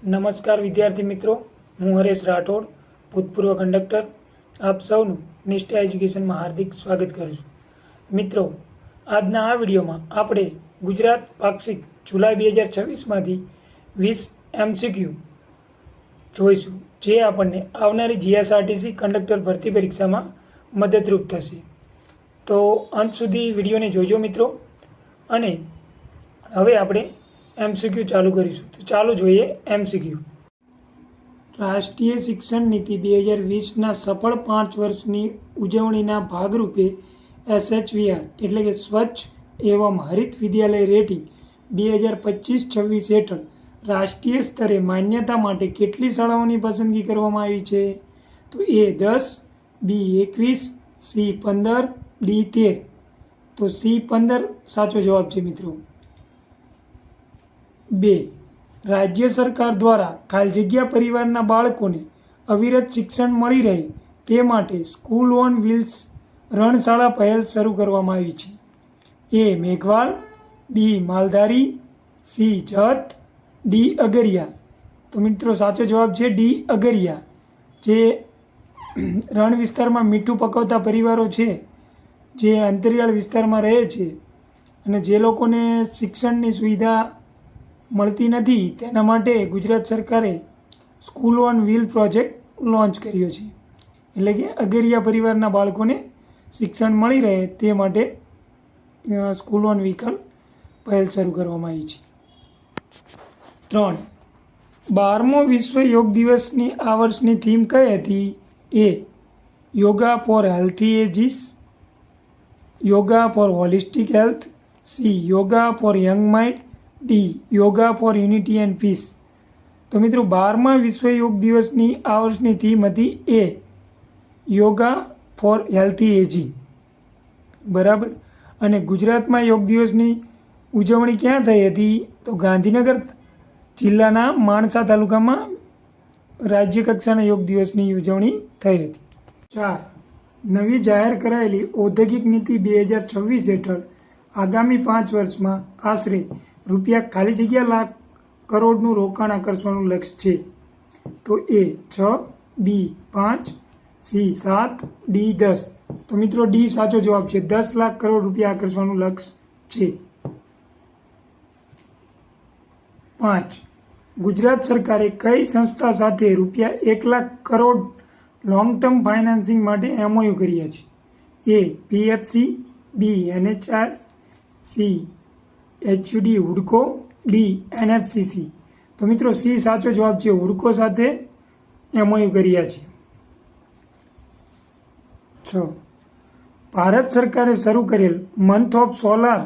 નમસ્કાર વિદ્યાર્થી મિત્રો, હું હરેશ રાઠોડ, ભૂતપૂર્વ કંડક્ટર. આપ સૌનું નિષ્ઠા એજ્યુકેશનમાં હાર્દિક સ્વાગત કરું છું. મિત્રો, આજના આ વિડીયોમાં આપણે ગુજરાત પાક્ષિક જુલાઈ 2026માંથી 20 MCQ જોઈશું, જે આપણને આવનારી GSRTC કંડક્ટર ભરતી પરીક્ષામાં મદદરૂપ થશે. તો અંત સુધી વિડીયોને જોજો મિત્રો. અને હવે આપણે MCQ ચાલુ કરીશું. તો ચાલો જોઈએ MCQ. રાષ્ટ્રીય શિક્ષણ નીતિ 2020ના સફળ 5 વર્ષની ઉજવણીના ભાગરૂપે SHVR એટલે કે સ્વચ્છ એવં હરિત વિદ્યાલય રેટિંગ 2025-26 હેઠળ રાષ્ટ્રીય સ્તરે માન્યતા માટે કેટલી શાળાઓની પસંદગી કરવામાં આવી છે? તો A 10, B 21, C 15, D 13. તો C 15 સાચો જવાબ છે મિત્રો. 2. રાજ્ય સરકાર દ્વારા ખાલી જગ્યા પરિવારના બાળકોને અવિરત શિક્ષણ મળી રહે તે માટે સ્કૂલ ઓન વ્હીલ્સ રણશાળા પહેલ શરૂ કરવામાં આવી છે. A Meghwal, B Maldhari, C Jat, D અગરિયા. તો મિત્રો સાચો જવાબ છે D અગરિયા. જે રણ વિસ્તારમાં મીઠું પકવતા પરિવારો છે, જે અંતરિયાળ વિસ્તારમાં રહે છે અને જે લોકોને શિક્ષણની સુવિધા મળતી નથી, તેના માટે ગુજરાત સરકારે school on wheel project launch કર્યો છે. એટલે કે અગરિયા પરિવારના બાળકોને શિક્ષણ મળી રહે તે માટે સ્કૂલ ઓન વ્હીકલ પહેલ શરૂ કરવામાં આવી છે. 3. 12મો વિશ્વ યોગ દિવસની આ વર્ષની થીમ કઈ હતી? A yoga for healthy ages, yoga for holistic health, C yoga for young mind, D yoga for unity and peace. તો મિત્રો 12મા વિશ્વ યોગ દિવસની આ વર્ષની થીમ હતી A yoga for healthy aging. બરાબર. અને ગુજરાતમાં યોગ દિવસની ઉજવણી ક્યાં થઈ હતી? તો ગાંધીનગર જિલ્લાના માણસા તાલુકામાં રાજ્ય કક્ષાના યોગ દિવસની ઉજવણી થઈ હતી. 4. નવી જાહેર કરાયેલી ઔદ્યોગિક નીતિ 2026 હેઠળ આગામી 5 વર્ષમાં આશરે રૂપિયા ખાલી જગ્યા લાખ કરોડનું રોકાણ આકર્ષવાનું લક્ષ્ય છે. તો A 6, B 5, C 7, D 10. તો મિત્રો D સાચો જવાબ છે. 10 લાખ કરોડ રૂપિયા આકર્ષવાનું લક્ષ્ય છે. 5. ગુજરાત સરકારે કઈ સંસ્થા સાથે રૂપિયા 1 lakh crore long term financing માટે MOU કર્યા છે? A PFC, B NHI, C HUD હુડકો, D NFCC. તો મિત્રો C સાચો જવાબ છે. હુડકો સાથે MOU કર્યા છે. 6. ભારત સરકારે શરૂ કરેલ મંથ ઓફ સોલાર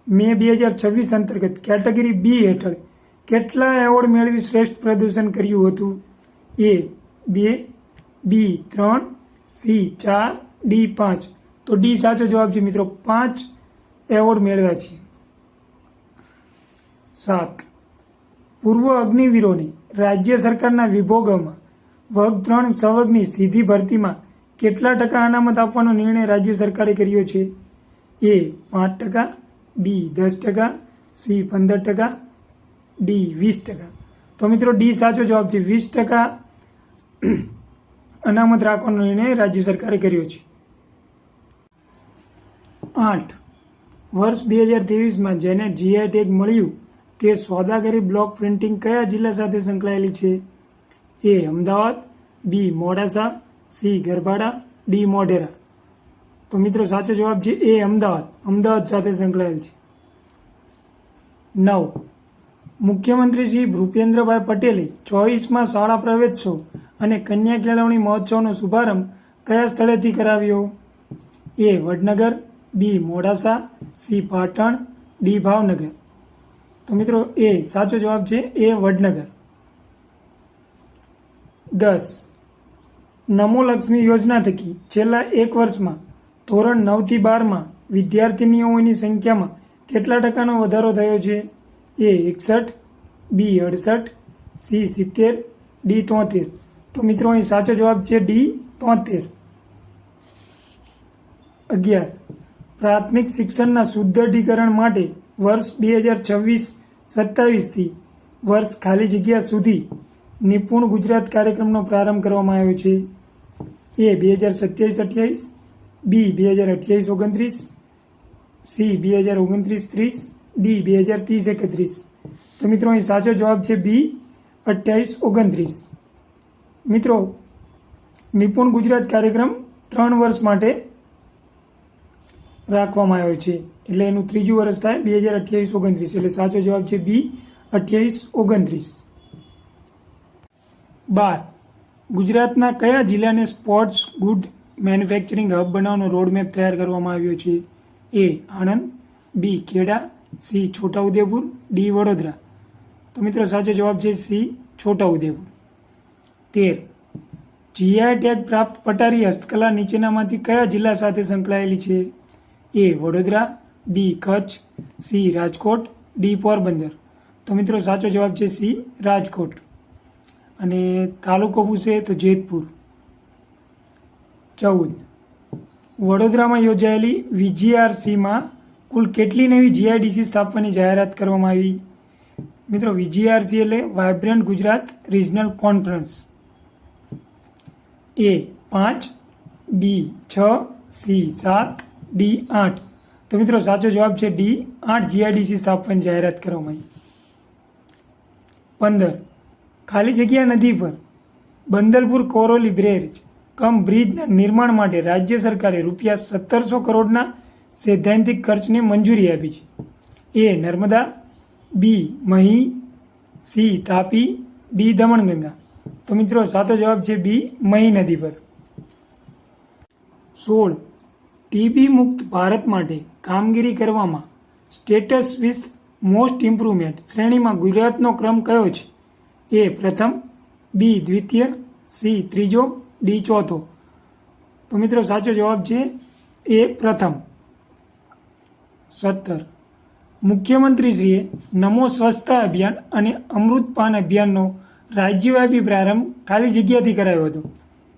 મે 2026 અંતર્ગત કેટેગરી B હેઠળ કેટલા એવોર્ડ મેળવી શ્રેષ્ઠ પ્રદર્શન કર્યું હતું? A 2, B 3, C 4, D 5. તો D સાચો જવાબ છે મિત્રો. 5 એવોર્ડ મેળવ્યા છે. 7. પૂર્વ અગ્નિવીરોને રાજ્ય સરકારના વિભાગોમાં વર્ગ 3 સંવર્ગની સીધી ભરતીમાં કેટલા ટકા અનામત આપવાનો નિર્ણય રાજ્ય સરકારે કર્યો છે? A 5%, B 10%, C 15%, D 20%. તો મિત્રો D સાચો જવાબ છે. 20% અનામત રાખવાનો નિર્ણય રાજ્ય સરકારે કર્યો છે. 8. વર્ષ 2023માં જેને GI ટેગ મળ્યું તે સોદાગરી બ્લોક પ્રિન્ટિંગ કયા જિલ્લા સાથે સંકળાયેલી છે? A Ahmedabad, B Modasa, C Garbada, D Modhera. તો મિત્રો સાચો જવાબ છે A અમદાવાદ સાથે સંકળાયેલ છે. 9. મુખ્યમંત્રી શ્રી ભૂપેન્દ્રભાઈ પટેલે 24મા શાળા પ્રવેશોત્સવ અને કન્યા કેળવણી મહોત્સવનો શુભારંભ કયા સ્થળેથી કરાવ્યો? A Vadnagar, B Modasa, C Patan, D Bhavnagar. તો મિત્રો A સાચો જવાબ છે. A વડનગર. 10. નમો લક્ષ્મી યોજના થકી છેલ્લા 1 વર્ષમાં ધોરણ 9 થી 12માં વિદ્યાર્થીનીઓની સંખ્યામાં કેટલા ટકાનો વધારો થયો છે? A 61, B 68, C 70, D 73. તો મિત્રો અહીં સાચો જવાબ છે D 73. 11. પ્રાથમિક શિક્ષણના સુદ્રઢીકરણ માટે વર્ષ 2026-27થી વર્ષ ખાલી જગ્યા સુધી નિપુણ ગુજરાત કાર્યક્રમનો પ્રારંભ કરવામાં આવ્યો છે? એ 2027-28, બી 2028-29, સી 2029-30, ડી 2030-31. તો મિત્રો અહીં સાચો જવાબ છે બી 28-29. મિત્રો નિપુણ ગુજરાત કાર્યક્રમ 3 વર્ષ માટે રાખવામાં આવ્યો છે, એટલે એનું ત્રીજું વર્ષ થાય 2028-29, એટલે સાચો જવાબ છે બી 28-29. 12. ગુજરાતના કયા જિલ્લાને સ્પોર્ટ્સ ગુડ મેન્યુફેક્ચરિંગ હબ બનાવવાનો રોડમેપ તૈયાર કરવામાં આવ્યો છે? એ આણંદ, બી ખેડા, સી છોટાઉદેપુર, ડી વડોદરા. તો મિત્રો સાચો જવાબ છે સી છોટાઉદેપુર. 13. જીઆઈ ટેગ પ્રાપ્ત પટારી હસ્તકલા નીચેનામાંથી કયા જિલ્લા સાથે સંકળાયેલી છે? એ વડોદરા, બી કચ્છ, સી રાજકોટ, ડી પોરબંદર. તો મિત્રો સાચો જવાબ છે સી રાજકોટ. અને તાલુકો પૂછે તો જેતપુર. 14. વડોદરામાં યોજાયેલી વીજીઆરસીમાં કુલ કેટલી નવી જીઆઈડીસી સ્થાપવાની જાહેરાત કરવામાં આવી? મિત્રો વીજીઆરસી એટલે વાઇબ્રન્ટ ગુજરાત રિજનલ કોન્ફરન્સ. એ 5, બી 6, સી 7, ડી 8. તો મિત્રો સાચો જવાબ છે ડી 8 જીઆઈડીસી સ્થાપવાની જાહેરાત કરવામાં આવી. 15. ખાલી જગ્યા નદી પર બંદલપુર કોરોલી બ્રિજ કમ બ્રિજના નિર્માણ માટે રાજ્ય સરકારે રૂપિયા 1700 કરોડના સૈદ્ધાંતિક ખર્ચને મંજૂરી આપી છે? એ નર્મદા, બી મહી, સી તાપી, ડી દમણગંગા. તો મિત્રો સાચો જવાબ છે બી મહી નદી પર. 16. ટીબી મુક્ત ભારત માટે કામગીરી કરવામાં સ્ટેટસ વિથ મોસ્ટ ઇમ્પ્રુવમેન્ટ શ્રેણીમાં ગુજરાતનો ક્રમ કયો છે? એ પ્રથમ, બી દ્વિતીય, સી ત્રીજો, ડી ચોથો. તો મિત્રો સાચો જવાબ છે એ પ્રથમ. 17. મુખ્યમંત્રીશ્રીએ નમો સ્વચ્છતા અભિયાન અને અમૃત પાન અભિયાનનો રાજ્યવ્યાપી પ્રારંભ ખાલી જગ્યાથી કરાયો હતો?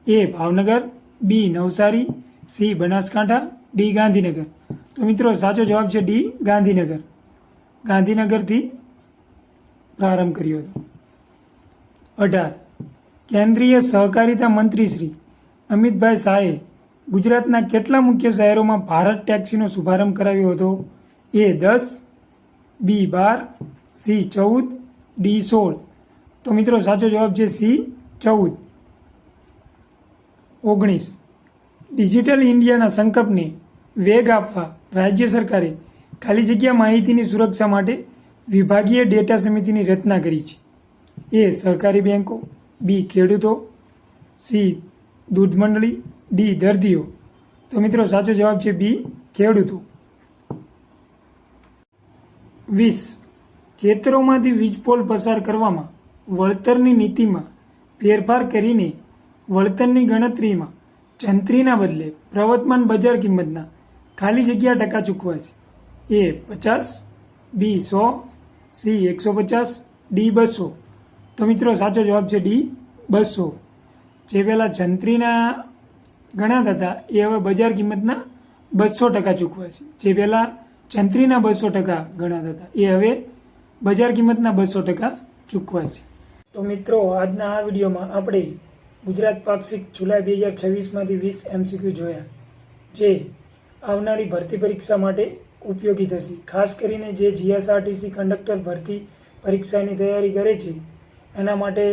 એ ભાવનગર, બી નવસારી, સી બનાસકાંઠા, ડી ગાંધીનગર. તો મિત્રો સાચો જવાબ છે ડી ગાંધીનગર. ગાંધીનગરથી પ્રારંભ કર્યો હતો. 18. કેન્દ્રીય સહકારિતા મંત્રી શ્રી અમિતભાઈ શાહે ગુજરાતના કેટલા મુખ્ય શહેરોમાં ભારત ટેક્સીનો શુભારંભ કરાવ્યો હતો? એ 10, બી 12, સી 14, ડી 16. તો મિત્રો સાચો જવાબ છે સી 14. 19. ડિજિટલ ઇન્ડિયાના સંકલ્પને વેગ આપવા રાજ્ય સરકારે ખાલી જગ્યા માહિતીની સુરક્ષા માટે વિભાગીય ડેટા સમિતિની રચના કરી છે? એ સહકારી બેન્કો, બી ખેડૂતો, સી દૂધ મંડળી, ડી દર્દીઓ. તો મિત્રો સાચો જવાબ છે બી ખેડૂતો. 20. ખેતરોમાંથી વીજપોલ પસાર કરવામાં વળતરની નીતિમાં ફેરફાર કરીને વળતરની ગણતરીમાં જંત્રીના બદલે પ્રવર્તમાન બજાર કિંમતના ખાલી જગ્યા ટકા ચૂકવાશે? એ 50, બી 100, સી 150, ડી 200. તો મિત્રો સાચો જવાબ છે ડી 200. જે પહેલાં જંત્રીના ગણાતા હતા એ હવે બજાર કિંમતના 200% ચૂકવાશે. જે પહેલાં જંત્રીના 200% ગણાતા હતા એ હવે બજાર કિંમતના 200% ચૂકવાશે. તો મિત્રો આજના આ વિડીયોમાં આપણે ગુજરાત પાક્ષિક જુલાઈ 2026માંથી 20 MCQ જોયા, જે આવનારી ભરતી પરીક્ષા માટે ઉપયોગી થશે. ખાસ કરીને જે જીએસઆરટીસી કંડક્ટર ભરતી પરીક્ષાની તૈયારી કરે છે એના માટે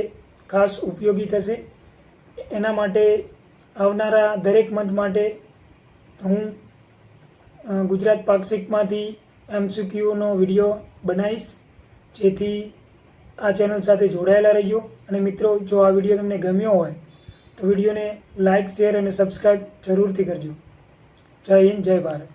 ખાસ ઉપયોગી થશે. એના માટે આવનારા દરેક મંથ માટે હું ગુજરાત પાક્ષિકમાંથી MCQનો વિડીયો બનાવીશ, જેથી આ ચેનલ સાથે જોડાયેલા રહીજો. અને મિત્રો, જો આ વિડીયો તમને ગમ્યો હોય તો વિડીયોને લાઇક, શેર અને સબસ્ક્રાઈબ જરૂરથી કરજો. જય હિન્દ, જય ભારત.